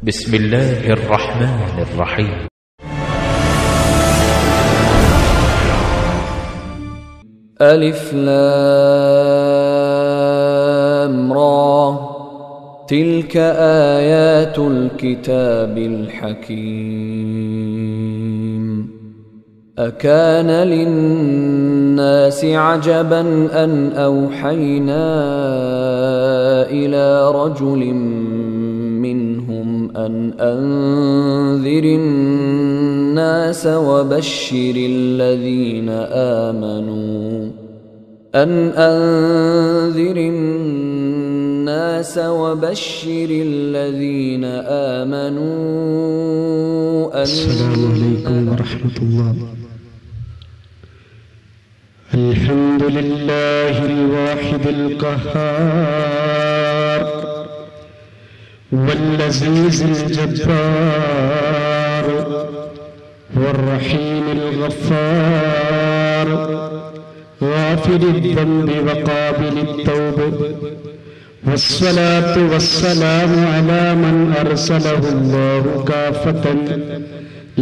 بسم الله الرحمن الرحيم. ألف لام را تلك آيات الكتاب الحكيم أكان للناس عجبا أن أوحينا إلى رجل منهم أن أنذر الناس وبشر الذين آمنوا السلام عليكم ورحمة الله. الحمد لله الواحد القهار والعزيز الجبار والرحيم الغفار غافر الذنب وقابل التوب، والصلاة والسلام على من أرسله الله كافة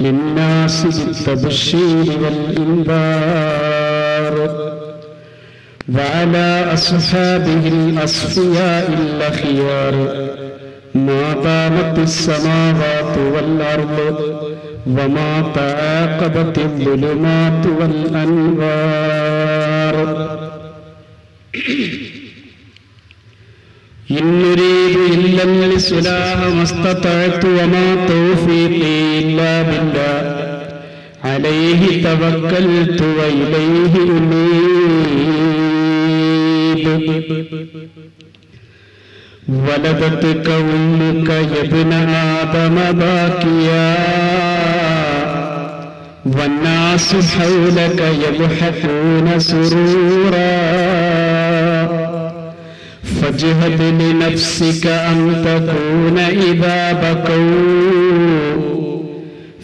للناس بالتبشير والإنذار، وعلى أصحابه الأصفياء الأخيار ما دامت السماوات والأرض وما تعاقبت الظلمات والأنوار. إن نريد إلا الإصلاح ما استطعت وما توفيقي إلا بالله عليه توكلت وإليه أنيب. ولدتك أمك يا ابن آدم باكيا والناس حولك يضحكون سرورا، فاجهد لنفسك أن تكون إذا بكوا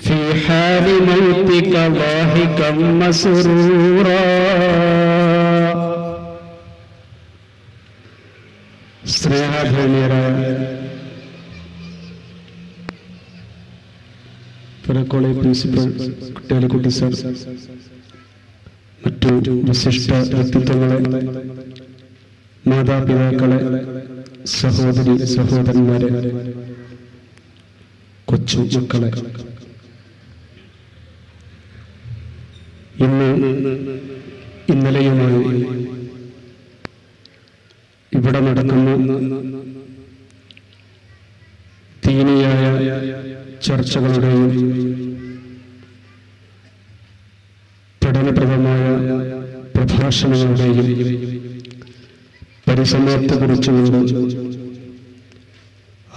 في حال موتك ضاحكا مسرورا. സ്നേഹാധന്യരായ college principal കുട്ടിയാലിക്കുട്ടി sir, മറ്റു വിശിഷ്ട വ്യക്തിത്വങ്ങളെ, മാതാപിതാക്കളെ, സഹോദരി സഹോദരന്മാരെ, കൊച്ചു മക്കളെ, ഇന്നലെയുമായി ഇവിടെ നടക്കുന്ന ദീനിയായ ചർച്ചകളുടെയും പഠനപ്രദമായ പ്രഭാഷണങ്ങളുടെയും പരിസമാപ്തിയെക്കുറിച്ചുകൊണ്ട്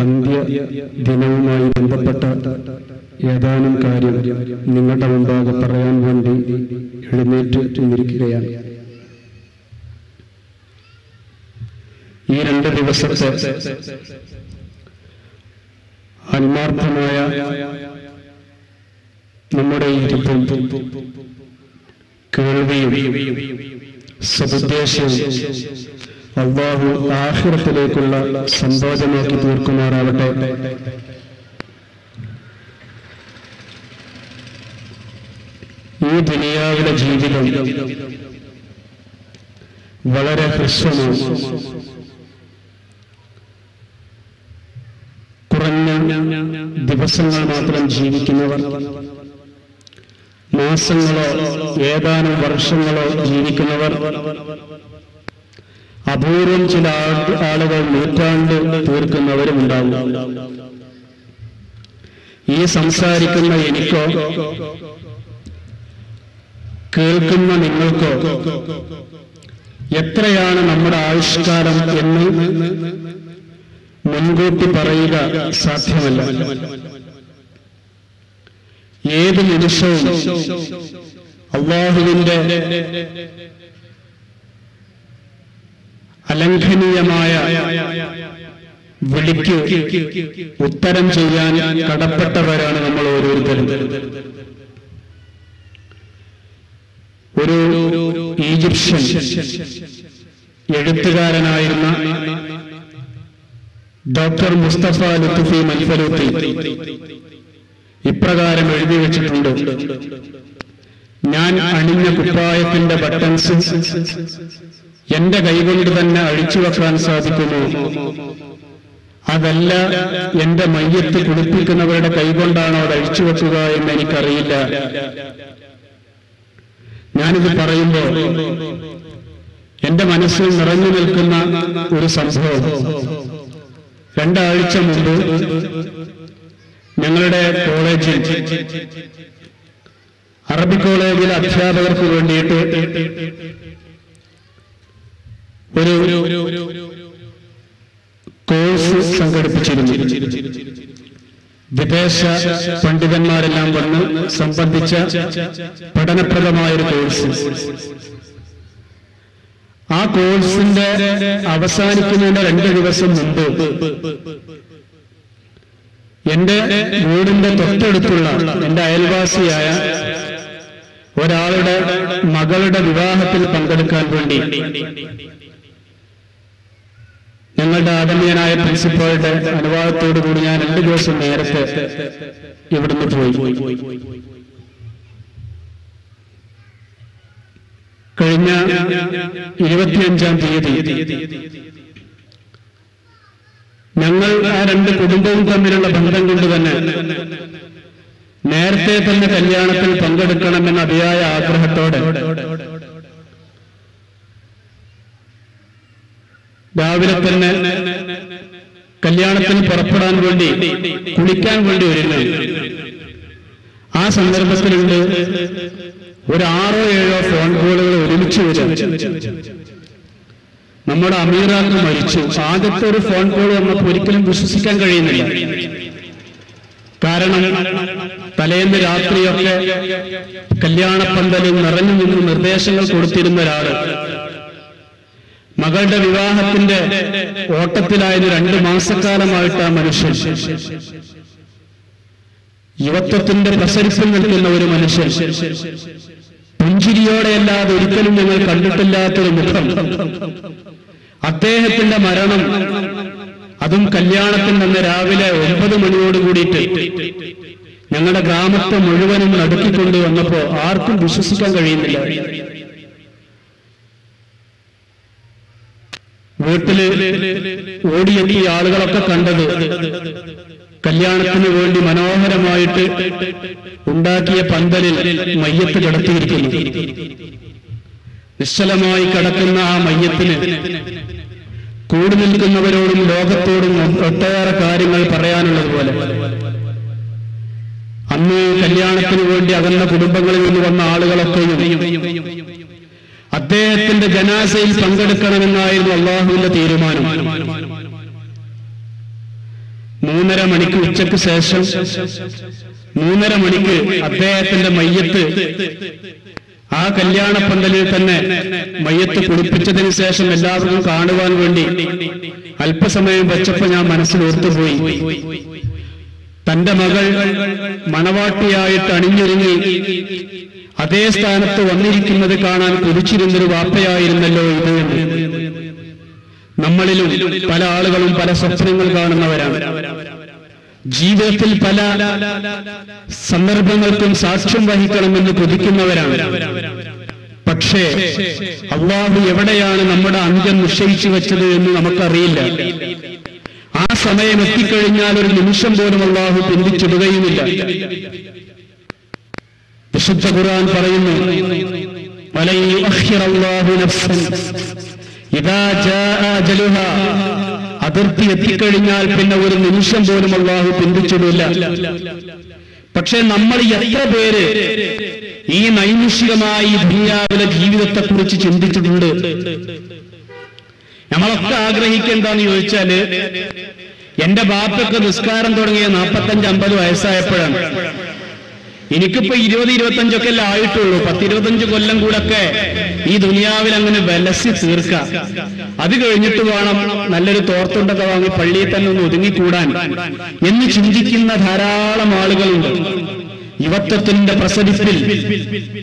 അന്ത്യദിനവുമായി ബന്ധപ്പെട്ട ഏതാനും കാര്യം നിങ്ങളുടെ മുമ്പാകെ പറയാൻ വേണ്ടി എഴുന്നേറ്റ് നിന്നിരിക്കുകയാണ്. ഈ 2 ദിവസത്തെ ആത്മാർത്ഥമായ നമ്മുടെ ഇരിപ്പും കേൾവിയും സദുദ്ദേശവും അല്ലാഹു ആഖിറത്തിലേക്കുള്ള സന്തോഷമാക്കി തീർക്കുമാറാവട്ടെ. ഈ ദുനിയാവിലെ ജീവിതം വളരെ ഹ്രസ്വമാണ്. കുറഞ്ഞ ദിവസങ്ങൾ മാത്രം ജീവിക്കുന്നവർ, മാസങ്ങളോ ഏതാനും വർഷങ്ങളോ ജീവിക്കുന്നവർ, അപൂർവം ചില ആളുകൾ നൂറ്റാണ്ട് തീർക്കുന്നവരുമുണ്ടാവും. ഈ സംസാരിക്കുന്ന എനിക്കോ കേൾക്കുന്ന നിങ്ങൾക്കോ എത്രയാണ് നമ്മുടെ ആയുഷ്കാലം എന്ന് മുൻകൂട്ടി പറയുക സാധ്യമല്ല. ഏത് നിമിഷവും അല്ലാഹുവിന്റെ അലംഘനീയമായ വിളിക്ക് ഉത്തരം ചെയ്യാൻ കടപ്പെട്ടവരാണ് നമ്മൾ ഓരോരുത്തരും. ഒരു ഈജിപ്ഷ്യൻ എഴുത്തുകാരനായിരുന്ന ഡോക്ടർ മുസ്തഫ ലുത്ഫി മൽഫലൂത്തി ഇപ്രകാരം എഴുതി വെച്ചിട്ടുണ്ട്: ഞാൻ അണിഞ്ഞ കുപ്പായത്തിന്റെ ബട്ടൺസ് എന്റെ കൈകൊണ്ട് തന്നെ അഴിച്ചു വെക്കാൻ സാധിക്കുമോ? അതല്ല, എന്റെ മയ്യത്ത് കുളിപ്പിക്കുന്നവരുടെ കൈകൊണ്ടാണോ അത് അഴിച്ചു വെക്കുക എന്ന് എനിക്കറിയില്ല. ഞാനിത് പറയുമ്പോൾ എന്റെ മനസ്സിൽ നിറഞ്ഞു നിൽക്കുന്ന ഒരു സംഭവം. 2 ആഴ്ച മുമ്പ് ഞങ്ങളുടെ കോളേജിൽ, അറബി കോളേജിലെ അധ്യാപകർക്ക് വേണ്ടിയിട്ട് ഒരു കോഴ്സ് സംഘടിപ്പിച്ചിരുന്നു. വിദേശ പണ്ഡിതന്മാരെല്ലാം വന്ന് സംബന്ധിച്ച പഠനപ്രദമായൊരു കോഴ്സ്. ആ കോഴ്സിന്റെ അവസാനിക്കുന്നതിന്റെ 2 ദിവസം മുമ്പ് എന്റെ വീടിന്റെ തൊട്ടടുത്തുള്ള എന്റെ അയൽവാസിയായ ഒരാളുടെ മകളുടെ വിവാഹത്തിൽ പങ്കെടുക്കാൻ വേണ്ടി ഞങ്ങളുടെ ആദരണീയനായ പ്രിൻസിപ്പളുടെ അനുവാദത്തോടു കൂടി ഞാൻ 2 ദിവസം നേരത്തെ ഇവിടുന്ന് പോയി. കഴിഞ്ഞ 25-ാം തീയതി ഞങ്ങൾ ആ 2 കുടുംബവും തമ്മിലുള്ള ബന്ധം കൊണ്ട് തന്നെ നേരത്തെ തന്നെ കല്യാണത്തിൽ പങ്കെടുക്കണമെന്ന അതിയായ ആഗ്രഹത്തോടെ രാവിലെ തന്നെ കല്യാണത്തിന് പുറപ്പെടാൻ വേണ്ടി, കുളിക്കാൻ വേണ്ടി ഒരുങ്ങി. ആ സന്ദർഭത്തിലുണ്ട് ഒരു 6-7 ഫോൺ കോളുകൾ ഒരുമിച്ച് വരും. നമ്മുടെ അമീറാക്ക് മരിച്ചു. ആദ്യത്തെ ഒരു ഫോൺ കോൾ വന്നപ്പോൾ ഒരിക്കലും വിശ്വസിക്കാൻ കഴിയുന്നില്ല. കാരണം തലേന്ന് രാത്രിയൊക്കെ കല്യാണപ്പന്തലിൽ നിറഞ്ഞു നിന്ന് നിർദ്ദേശങ്ങൾ കൊടുത്തിരുന്ന ഒരാള് മകളുടെ വിവാഹത്തിന്റെ ഓട്ടത്തിലായത് 2 മാസക്കാലമായിട്ട് ആ മനുഷ്യൻ, യുവത്വത്തിന്റെ പ്രസരിപ്പിൽ നിൽക്കുന്ന ഒരു മനുഷ്യൻ, പുഞ്ചിരിയോടെയല്ലാതെ ഒരിക്കലും ഞങ്ങൾ കണ്ടിട്ടില്ലാത്തൊരു മുഖം. അദ്ദേഹത്തിന്റെ മരണം, അതും കല്യാണത്തിന് അന്ന് രാവിലെ 9 മണിയോട് കൂടിയിട്ട് ഞങ്ങളുടെ ഗ്രാമത്തെ മുഴുവനും നടുക്കിക്കൊണ്ട് വന്നപ്പോ ആർക്കും വിശ്വസിക്കാൻ കഴിയുന്നില്ല. വീട്ടില് ഓടിയെത്തിയ ആളുകളൊക്കെ കണ്ടത് കല്യാണത്തിന് വേണ്ടി മനോഹരമായിട്ട് ഉണ്ടാക്കിയ പന്തലിൽ മയ്യത്ത് കിടത്തിയിരിക്കുന്നു. നിശ്ചലമായി കിടക്കുന്ന ആ മയ്യത്തിന് കൂടി നിൽക്കുന്നവരോടും ലോകത്തോടും ഒട്ടേറെ കാര്യങ്ങൾ പറയാനുള്ളതുപോലെ അന്ന് കല്യാണത്തിന് വേണ്ടി അകന്ന കുടുംബങ്ങളിൽ നിന്ന് വന്ന ആളുകളൊക്കെയും അദ്ദേഹത്തിന്റെ ജനാസയിൽ പങ്കെടുക്കണമെന്നായിരുന്നു അള്ളാഹുവിന്റെ തീരുമാനം. 3:30 മണിക്ക് ഉച്ചയ്ക്ക് ശേഷം 3:30 മണിക്ക് അദ്ദേഹത്തിന്റെ മയ്യത്ത് ആ കല്യാണപ്പന്തലിൽ തന്നെ മയ്യത്ത് കുളിപ്പിച്ചതിന് ശേഷം എല്ലാവർക്കും കാണുവാൻ വേണ്ടി അല്പസമയം വെച്ചപ്പോ ഞാൻ മനസ്സിൽ ഓർത്തുപോയി, തന്റെ മകൾ മണവാട്ടിയായിട്ട് അണിഞ്ഞൊരുങ്ങി അതേ സ്ഥാനത്ത് വന്നിരിക്കുന്നത് കാണാൻ കൊതിച്ചിരുന്നൊരു വാപ്പയായിരുന്നല്ലോ ഇത് എന്ന്. നമ്മളിലും പല ആളുകളും പല സ്വപ്നങ്ങൾ കാണുന്നവരാണ്. ജീവിതത്തിൽ പല സന്ദർഭങ്ങൾക്കും സാക്ഷ്യം വഹിക്കണമെന്ന് കൊതിക്കുന്നവരാണ്. പക്ഷേ അല്ലാഹു എവിടെയാണ് നമ്മുടെ അന്ത്യം നിശ്ചയിച്ചു വെച്ചത് എന്ന് നമുക്കറിയില്ല. ആ സമയം എത്തിക്കഴിഞ്ഞാൽ ഒരു നിമിഷം പോലും അല്ലാഹു പിന്തിച്ചിടുകയുമില്ല. വിശുദ്ധ ഖുർആൻ പറയുന്നു, വലൻ യുഅഖിറല്ലാഹു നഫ്സൻ ഇദാ ജാഅ അജലുഹാ, അതിർത്തി എത്തിക്കഴിഞ്ഞാൽ പിന്നെ ഒരു നിമിഷം പോലും അല്ലാഹു പിന്തിച്ചിടില്ല. പക്ഷെ നമ്മൾ എത്ര പേര് ഈ നൈമിഷികമായി ദുനിയാവിലെ ജീവിതത്തെക്കുറിച്ച് ചിന്തിച്ചിട്ടുണ്ട്? നമ്മളൊക്കെ ആഗ്രഹിക്കെന്താന്ന് ചോദിച്ചാല്, എന്റെ ബാപ്പയ്ക്ക് നിസ്കാരം തുടങ്ങിയ 45-50 വയസ്സായപ്പോഴാണ്. എനിക്കിപ്പോ 20-25 അല്ലേ ആയിട്ടുള്ളൂ. 10-25 കൊല്ലം കൂടൊക്കെ ഈ ദുനിയാവിൽ അങ്ങനെ വിലസി തീർക്കാം. അത് കഴിഞ്ഞിട്ട് വേണം നല്ലൊരു തോർത്തുണ്ടൊക്കെ വാങ്ങി പള്ളിയിൽ തന്നെ ഒന്ന് ഒതുങ്ങിക്കൂടാൻ എന്ന് ചിന്തിക്കുന്ന ധാരാളം ആളുകളുണ്ട്. യുവത്വത്തിന്റെ പ്രസരിപ്പിൽ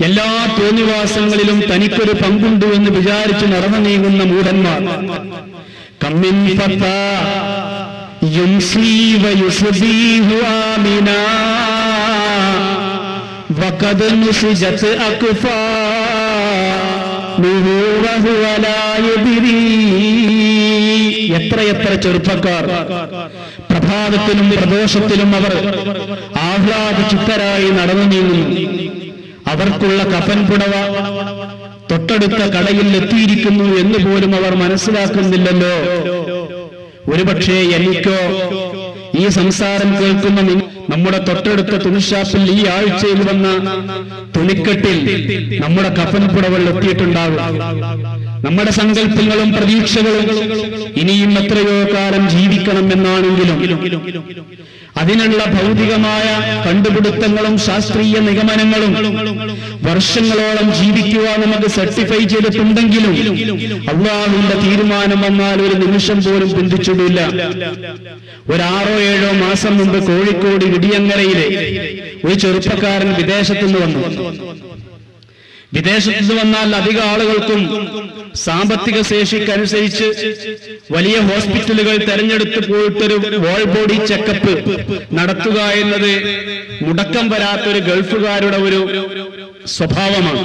എല്ലാ തോന്നിവാസങ്ങളിലും തനിക്കൊരു പങ്കുണ്ട് എന്ന് വിചാരിച്ച് നടന്നു നീങ്ങുന്ന മൂഢന്മാർ. കമ്മിൻ ഫത്താ യുംസി വയുസ്ബീഹു ആമിനാ വഖദ് നുസിജത് അക്ഫാനുഹു വഹുവ ലാ യദ്രീ. എത്രയെത്ര ചെറുപ്പക്കാർ പ്രഭാതത്തിലും പ്രദോഷത്തിലും അവർ ആഹ്ലാദചിത്തരായി നടന്നു നീങ്ങുന്നു. അവർക്കുള്ള കഫൻ പുടവ തൊട്ടടുത്ത കടയിൽ എത്തിയിരിക്കുന്നു എന്ന് പോലും അവർ മനസ്സിലാക്കുന്നില്ലല്ലോ. ഒരുപക്ഷെ എനിക്കോ ഈ സംസാരം കേൾക്കുന്ന നമ്മുടെ തൊട്ടടുത്ത തുണിഷാപ്പിൽ ഈ ആഴ്ചയിൽ വന്ന തുണിക്കെട്ടിൽ നമ്മുടെ കഫൻ പുടവകൾ എത്തിയിട്ടുണ്ടാകും. നമ്മുടെ സങ്കല്പങ്ങളും പ്രതീക്ഷകളും ഇനിയും എത്രയോ കാലം ജീവിക്കണം എന്നാണെങ്കിലും അതിനുള്ള ഭൗതികമായ കണ്ടുപിടുത്തങ്ങളും ശാസ്ത്രീയ നിഗമനങ്ങളും വർഷങ്ങളോളം ജീവിക്കുവാൻ നമുക്ക് സർട്ടിഫൈ ചെയ്തിട്ടുണ്ടെങ്കിലും അല്ലാഹുവിന്റെ തീരുമാനം വന്നാൽ ഒരു നിമിഷം പോലും പിന്തിച്ചിടില്ല. ഒരു 6-7 മാസം മുമ്പ് കോഴിക്കോട് ഇടിയങ്ങരയിലെ ഒരു ചെറുപ്പക്കാരൻ വിദേശത്തുനിന്ന് വന്നു. വിദേശത്ത് വന്നാൽ അധിക ആളുകൾക്കും സാമ്പത്തിക ശേഷിക്കനുസരിച്ച് വലിയ ഹോസ്പിറ്റലുകൾ തെരഞ്ഞെടുത്ത് പോയിട്ടൊരു വോൾ ബോഡി ചെക്കപ്പ് നടത്തുക എന്നത് മുടക്കം വരാത്തൊരു ഗൾഫുകാരുടെ ഒരു സ്വഭാവമാണ്.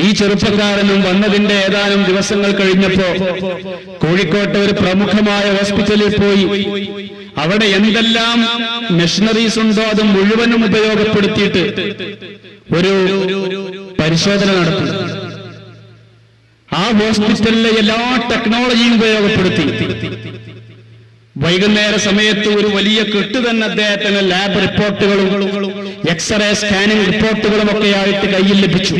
ഈ ചെറുപ്പക്കാരനും വന്നതിന്റെ ഏതാനും ദിവസങ്ങൾ കഴിഞ്ഞപ്പോ കോഴിക്കോട്ടെ ഒരു പ്രമുഖമായ ഹോസ്പിറ്റലിൽ പോയി അവിടെ എന്തെല്ലാം മെഷീനറീസ് ഉണ്ടോ അത് മുഴുവനും ഉപയോഗപ്പെടുത്തിയിട്ട് ഒരു പരിശോധന നടത്തി. ആ ഹോസ്പിറ്റലിലെ എല്ലാ ടെക്നോളജിയും ഉപയോഗപ്പെടുത്തി. വൈകുന്നേര സമയത്ത് ഒരു വലിയ കെട്ട് തന്നെ അദ്ദേഹത്തിന് ലാബ് റിപ്പോർട്ടുകളും എക്സ്റേ സ്കാനിംഗ് റിപ്പോർട്ടുകളും ഒക്കെ ആയിട്ട് കയ്യിൽ ലഭിച്ചു.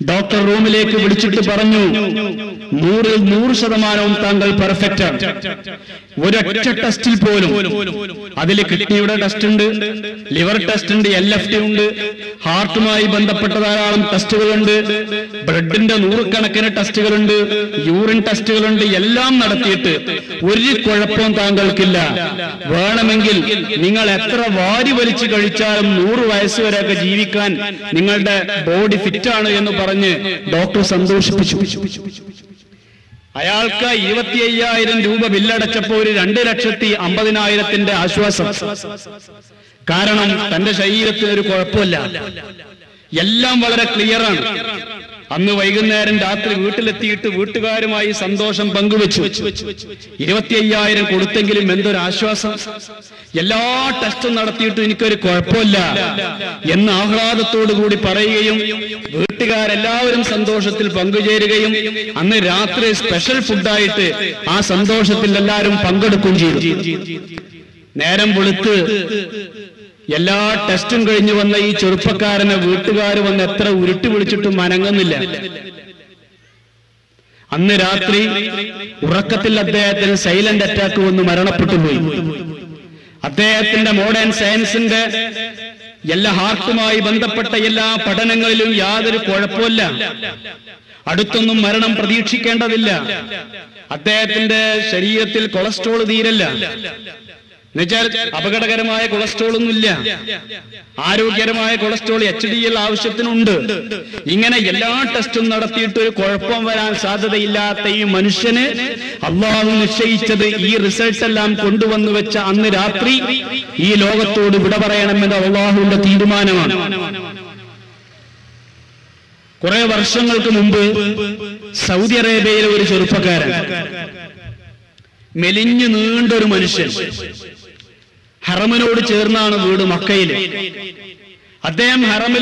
ഡോക്ടർ റൂമിലേക്ക് വിളിച്ചിട്ട് പറഞ്ഞു, 100% താങ്കൾ പെർഫെക്റ്റ് ആണ്. ഒരൊറ്റ ടെസ്റ്റിൽ പോലും അതിൽ കിഡ്നിയുടെ ടെസ്റ്റ് ഉണ്ട്, ലിവർ ടെസ്റ്റ് ഉണ്ട്, LFT ഉണ്ട്, ഹാർട്ടുമായി ബന്ധപ്പെട്ട ധാരാളം ടെസ്റ്റുകളുണ്ട്, ബ്ലഡിന്റെ 100 കണക്കിന് ടെസ്റ്റുകളുണ്ട്, യൂറിൻ ടെസ്റ്റുകളുണ്ട്. എല്ലാം നടത്തിയിട്ട് ഒരു കുഴപ്പവും താങ്കൾക്കില്ല. വേണമെങ്കിൽ നിങ്ങൾ എത്ര വാരി വലിച്ചു കഴിച്ചാലും 100 വയസ്സ് വരെയൊക്കെ ജീവിക്കാൻ നിങ്ങളുടെ ബോഡി ഫിറ്റാണ് എന്ന് പറഞ്ഞ് ഡോക്ടർ സന്തോഷിപ്പിച്ചു. അയാൾക്ക് 25,000 രൂപ ബില്ലടച്ചപ്പോ ഒരു 2,50,000 ആശ്വാസം. കാരണം തന്റെ ശരീരത്തിന് ഒരു കുഴപ്പമില്ല, എല്ലാം വളരെ ക്ലിയറാണ്. അന്ന് വൈകുന്നേരം രാത്രി വീട്ടിലെത്തിയിട്ട് വീട്ടുകാരുമായി സന്തോഷം പങ്കുവെച്ചു. 25,000 കൊടുത്തെങ്കിലും എന്തൊരു ആശ്വാസം, എല്ലാ ടെസ്റ്റും നടത്തിയിട്ട് എനിക്കൊരു കുഴപ്പമില്ല എന്ന് ആഹ്ലാദത്തോടു കൂടി പറയുകയും വീട്ടുകാരെല്ലാവരും സന്തോഷത്തിൽ പങ്കുചേരുകയും അന്ന് രാത്രി സ്പെഷ്യൽ ഫുഡായിട്ട് ആ സന്തോഷത്തിൽ എല്ലാവരും പങ്കെടുക്കുകയും ചെയ്തു. നേരം വെളുത്ത് എല്ലാ ടെസ്റ്റും കഴിഞ്ഞു വന്ന ഈ ചെറുപ്പക്കാരനെ വീട്ടുകാർ വന്ന് എത്ര ഉരുട്ടി വിളിച്ചിട്ടും അനങ്ങുന്നില്ല. അന്ന് രാത്രി ഉറക്കത്തിൽ അദ്ദേഹത്തിന് സൈലന്റ് അറ്റാക്ക് വന്ന് മരണപ്പെട്ടു പോയി. അദ്ദേഹത്തിന്റെ മോഡേൺ സയൻസിന്റെ എല്ലാ ഹാർട്ടുമായി ബന്ധപ്പെട്ട എല്ലാ പഠനങ്ങളിലും യാതൊരു കുഴപ്പമില്ല, അടുത്തൊന്നും മരണം പ്രതീക്ഷിക്കേണ്ടതില്ല. അദ്ദേഹത്തിന്റെ ശരീരത്തിൽ കൊളസ്ട്രോൾ തീരല്ല, എന്നുവെച്ചാൽ അപകടകരമായ കൊളസ്ട്രോൾ ഒന്നുമില്ല, ആരോഗ്യകരമായ കൊളസ്ട്രോൾ HDL ആവശ്യത്തിനുണ്ട്. ഇങ്ങനെ എല്ലാ ടെസ്റ്റും നടത്തിയിട്ട് ഒരു കുഴപ്പം വരാൻ സാധ്യതയില്ലാത്ത ഈ മനുഷ്യന് അല്ലാഹു നിശ്ചയിച്ചത് ഈ റിസൾട്ട് എല്ലാം കൊണ്ടുവന്നു വെച്ച അന്ന് രാത്രി ഈ ലോകത്തോട് വിട പറയണമെന്ന് അല്ലാഹുവിന്റെ തീരുമാനമാണ്. കുറെ വർഷങ്ങൾക്ക് മുമ്പ് സൗദി അറേബ്യയിലെ ഒരു ചെറുപ്പക്കാരൻ, മെലിഞ്ഞു നീണ്ടൊരു മനുഷ്യൻ, ഹറമിനോട് ചേർന്നാണ് വീട് മക്കയിൽ. അദ്ദേഹം ഹറമിൽ